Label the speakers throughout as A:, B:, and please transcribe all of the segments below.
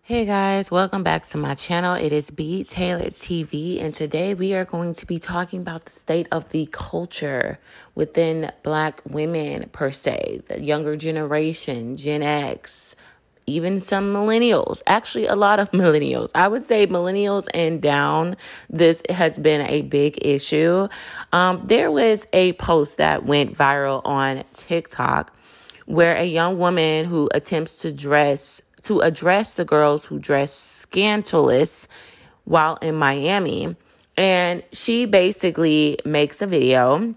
A: Hey guys, welcome back to my channel. It is btaylortv, and today we are going to be talking about the state of the culture within Black women per se, the younger generation, Gen X, even some millennials, actually a lot of millennials. I would say millennials and down, this has been a big issue. There was a post that went viral on TikTok where a young woman who attempts to address the girls who dress scandalous while in Miami. And she basically makes a video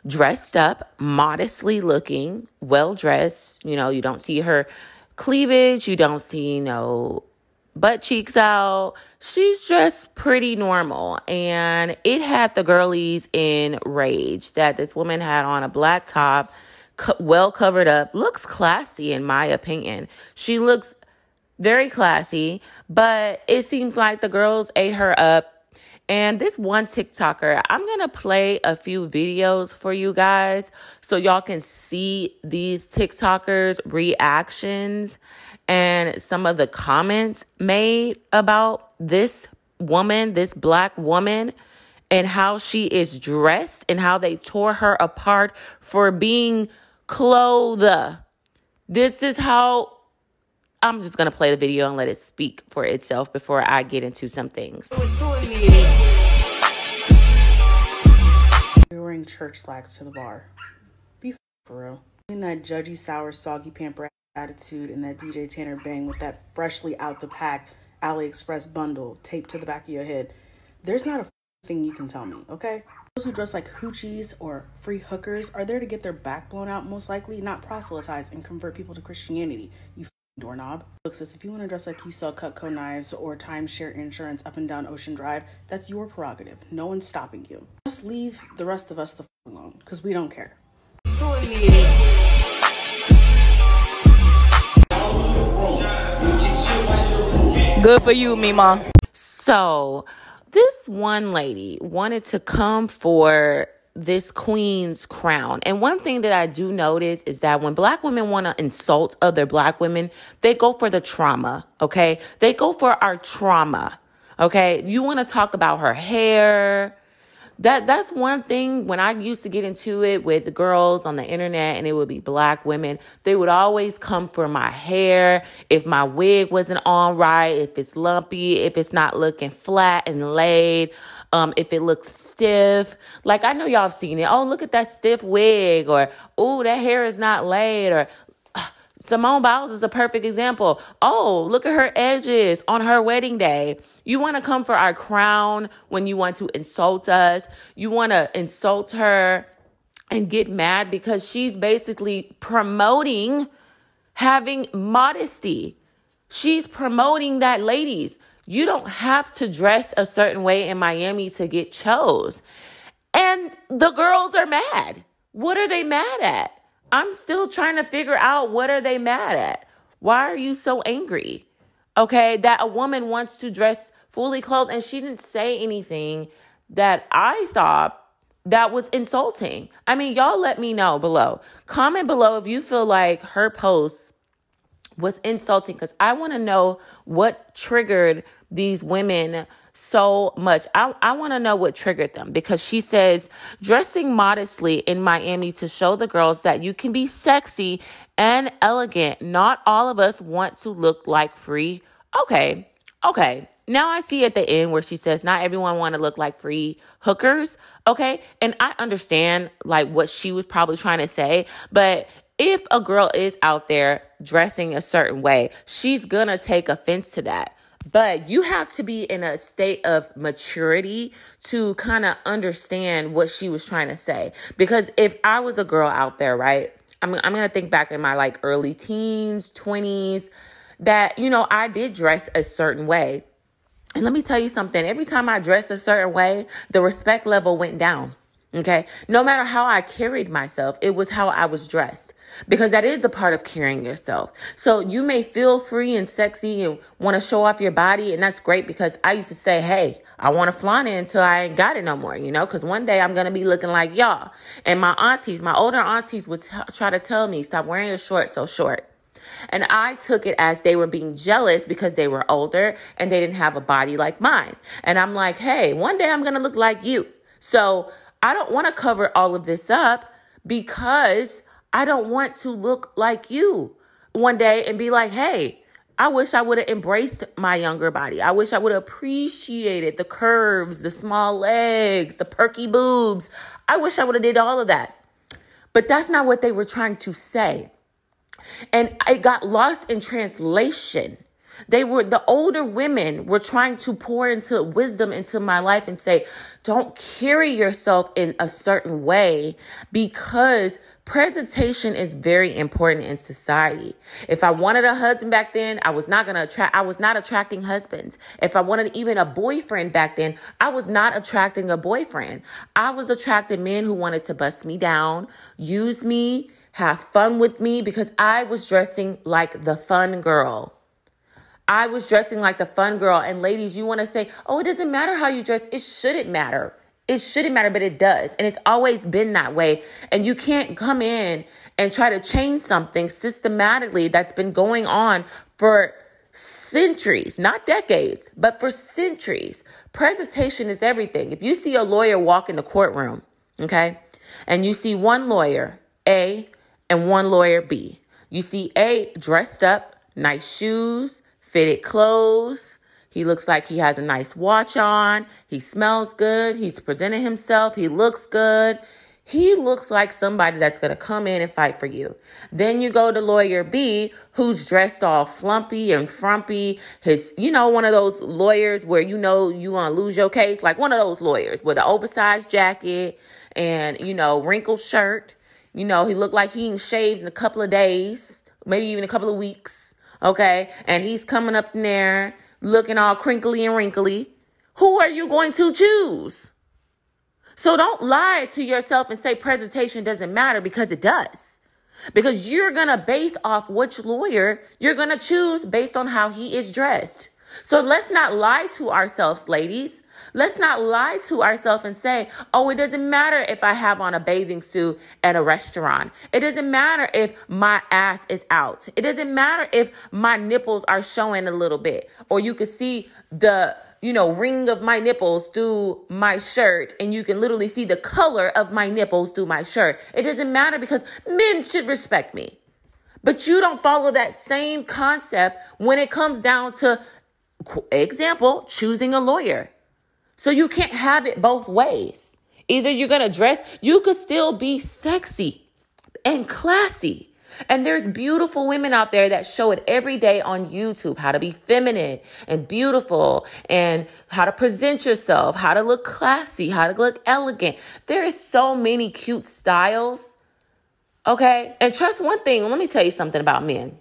A: dressed up, modestly looking, well-dressed. You know, you don't see her cleavage. You don't see, butt cheeks out. She's dressed pretty normal. And it had the girlies enraged that this woman had on a black top, well covered up, looks classy in my opinion. She looks very classy, but it seems like the girls ate her up. And this one TikToker, I'm going to play a few videos for you guys so y'all can see these TikTokers' reactions and some of the comments made about this woman, this Black woman, and how she is dressed and how they tore her apart for being clothed. This is how I'm just going to play the video and let it speak for itself before I get into some things.
B: You're wearing church slacks to the bar. Be for real. In that judgy, sour, soggy pamper attitude and that DJ Tanner bang with that freshly out the pack AliExpress bundle taped to the back of your head. There's not a thing you can tell me, okay? Those who dress like hoochies or free hookers are there to get their back blown out, most likely, not proselytize and convert people to Christianity, you doorknob. Looks as if you want to dress like you sell Cutco knives or timeshare insurance up and down Ocean Drive, that's your prerogative. No one's stopping you. Just leave the rest of us the alone, because we don't care.
A: Good for you, Mima. So this one lady wanted to come for this queen's crown. And one thing that I do notice is that when Black women want to insult other Black women, they go for the trauma, okay? They go for our trauma, okay? You want to talk about her hair. That's one thing. When I used to get into it with the girls on the internet and it would be Black women, they would always come for my hair. If my wig wasn't on right, if it's lumpy, if it's not looking flat and laid, if it looks stiff. Like, I know y'all have seen it. Oh, look at that stiff wig, or, oh, that hair is not laid, or Simone Biles is a perfect example. Oh, look at her edges on her wedding day. You want to come for our crown when you want to insult us. You want to insult her and get mad because she's basically promoting having modesty. She's promoting that, ladies, you don't have to dress a certain way in Miami to get chose. And the girls are mad. What are they mad at? I'm still trying to figure out, what are they mad at? Why are you so angry? Okay, that a woman wants to dress fully clothed and she didn't say anything that I saw that was insulting. I mean, y'all let me know below. Comment below if you feel like her post was insulting, because I want to know what triggered these women so much. I want to know what triggered them, because she says dressing modestly in Miami to show the girls that you can be sexy and elegant. Not all of us want to look like free. Okay. Now I see at the end where she says not everyone want to look like free hookers. Okay. And I understand like what she was probably trying to say, but if a girl is out there dressing a certain way, she's going to take offense to that. But you have to be in a state of maturity to kind of understand what she was trying to say. Because if I was a girl out there, right, I'm going to think back in my like early teens, 20s, that, I did dress a certain way. And let me tell you something. Every time I dressed a certain way, the respect level went down. Okay. No matter how I carried myself, it was how I was dressed, because that is a part of carrying yourself. So you may feel free and sexy and want to show off your body. And that's great, because I used to say, hey, I want to flaunt it until I ain't got it no more, because one day I'm going to be looking like y'all. And my older aunties would try to tell me, stop wearing your shorts so short. And I took it as they were being jealous because they were older and they didn't have a body like mine. And I'm like, hey, one day I'm going to look like you. So I don't want to cover all of this up because I don't want to look like you one day and be like, hey, I wish I would have embraced my younger body. I wish I would have appreciated the curves, the small legs, the perky boobs. I wish I would have did all of that. But that's not what they were trying to say. And it got lost in translation. The older women were trying to pour into wisdom into my life and say, don't carry yourself in a certain way because presentation is very important in society. If I wanted a husband back then, I was not attracting husbands. If I wanted even a boyfriend back then, I was not attracting a boyfriend. I was attracting men who wanted to bust me down, use me, have fun with me because I was dressing like the fun girl. I was dressing like the fun girl. And ladies, you want to say, oh, it doesn't matter how you dress. It shouldn't matter. It shouldn't matter, but it does. And it's always been that way. And you can't come in and try to change something systematically that's been going on for centuries, not decades, but for centuries. Presentation is everything. If you see a lawyer walk in the courtroom, okay, and you see one lawyer, A, and one lawyer, B. You see A dressed up, nice shoes, fitted clothes. He looks like he has a nice watch on. He smells good. He's presented himself. He looks good. He looks like somebody that's going to come in and fight for you. Then you go to lawyer B, who's dressed all flumpy and frumpy. One of those lawyers where you want to lose your case, like one of those lawyers with an oversized jacket and, wrinkled shirt. He looked like he ain't shaved in a couple of days, maybe even a couple of weeks. Okay. And he's coming up in there looking all crinkly and wrinkly. Who are you going to choose? So don't lie to yourself and say presentation doesn't matter because it does. Because you're going to base off which lawyer you're going to choose based on how he is dressed. So let's not lie to ourselves, ladies. Let's not lie to ourselves and say, oh, it doesn't matter if I have on a bathing suit at a restaurant. It doesn't matter if my ass is out. It doesn't matter if my nipples are showing a little bit, or you can see the, ring of my nipples through my shirt, and you can literally see the color of my nipples through my shirt. It doesn't matter because men should respect me. But you don't follow that same concept when it comes down to, example, choosing a lawyer. So you can't have it both ways. Either you're going to dress, you could still be sexy and classy. And there's beautiful women out there that show it every day on YouTube, how to be feminine and beautiful and how to present yourself, how to look classy, how to look elegant. There is so many cute styles. Okay. And trust one thing. Let me tell you something about men.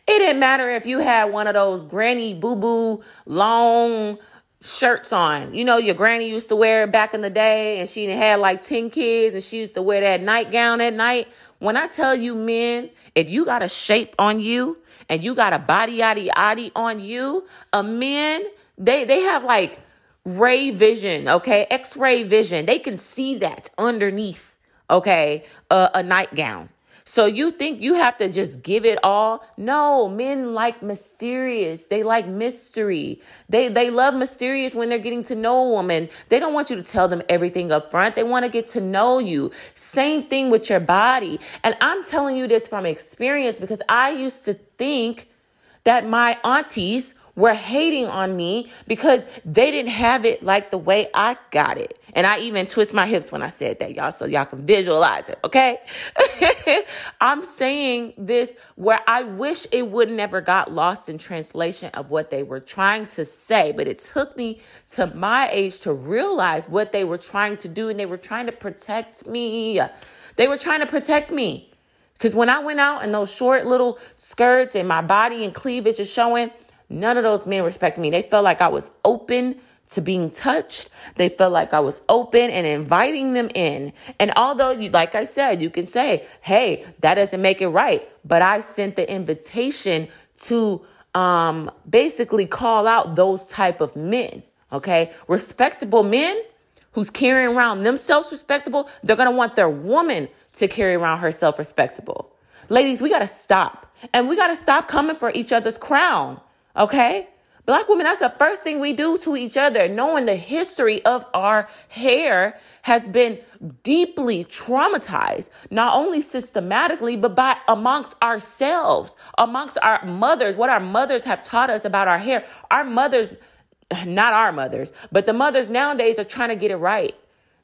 A: It didn't matter if you had one of those granny boo-boo long shirts on. Your granny used to wear it back in the day and she had like 10 kids and she used to wear that nightgown at night. When I tell you men, if you got a shape on you and you got a body yaddy on you, men, they have like ray vision, okay? X-ray vision. They can see that underneath, okay, a nightgown. So you think you have to just give it all? No, men like mysterious. They like mystery. They love mysterious when they're getting to know a woman. They don't want you to tell them everything up front. They want to get to know you. Same thing with your body. And I'm telling you this from experience because I used to think that my aunties were hating on me because they didn't have it like the way I got it. And I even twist my hips when I said that, y'all, so y'all can visualize it, okay? I'm saying this where I wish it would never got lost in translation of what they were trying to say, but it took me to my age to realize what they were trying to do, and they were trying to protect me. They were trying to protect me. Because when I went out in those short little skirts and my body and cleavage is showing, none of those men respect me. They felt like I was open to being touched. They felt like I was open and inviting them in. And although, like I said, you can say, hey, that doesn't make it right. But I sent the invitation to basically call out those type of men. Okay. Respectable men who's carrying around themselves respectable. They're going to want their woman to carry around herself respectable. Ladies, we got to stop. And we got to stop coming for each other's crown. Okay? Black women, that's the first thing we do to each other. Knowing the history of our hair has been deeply traumatized, not only systematically, but by amongst ourselves, amongst our mothers, what our mothers have taught us about our hair. Our mothers, not our mothers, but the mothers nowadays are trying to get it right.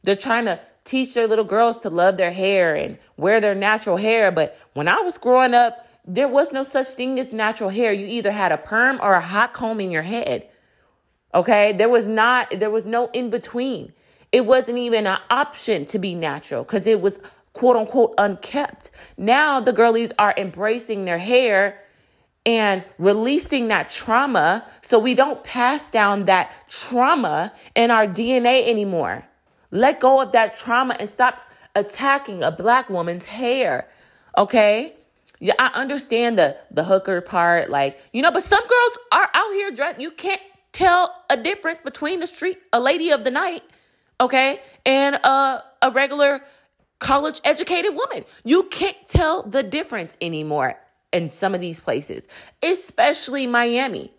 A: They're trying to teach their little girls to love their hair and wear their natural hair. But when I was growing up, there was no such thing as natural hair. You either had a perm or a hot comb in your head. Okay. There was no in between. It wasn't even an option to be natural because it was quote unquote unkept. Now the girlies are embracing their hair and releasing that trauma so we don't pass down that trauma in our DNA anymore. Let go of that trauma and stop attacking a Black woman's hair. Okay? Yeah, I understand the hooker part, but some girls are out here dressed. You can't tell a difference between a lady of the night, okay, and a regular college educated woman. You can't tell the difference anymore in some of these places, especially Miami.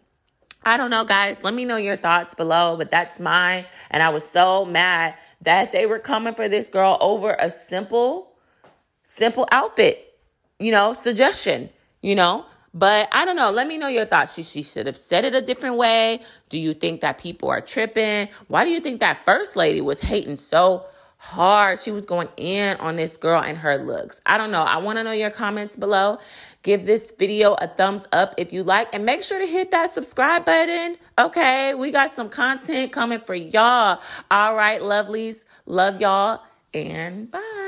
A: I don't know, guys. Let me know your thoughts below, but that's mine. And I was so mad that they were coming for this girl over a simple outfit, suggestion, but I don't know. Let me know your thoughts. She should have said it a different way. Do you think that people are tripping? Why do you think that first lady was hating so hard? She was going in on this girl and her looks. I don't know. I want to know your comments below. Give this video a thumbs up if you like, and make sure to hit that subscribe button. Okay, we got some content coming for y'all. All right, lovelies. Love y'all, and bye.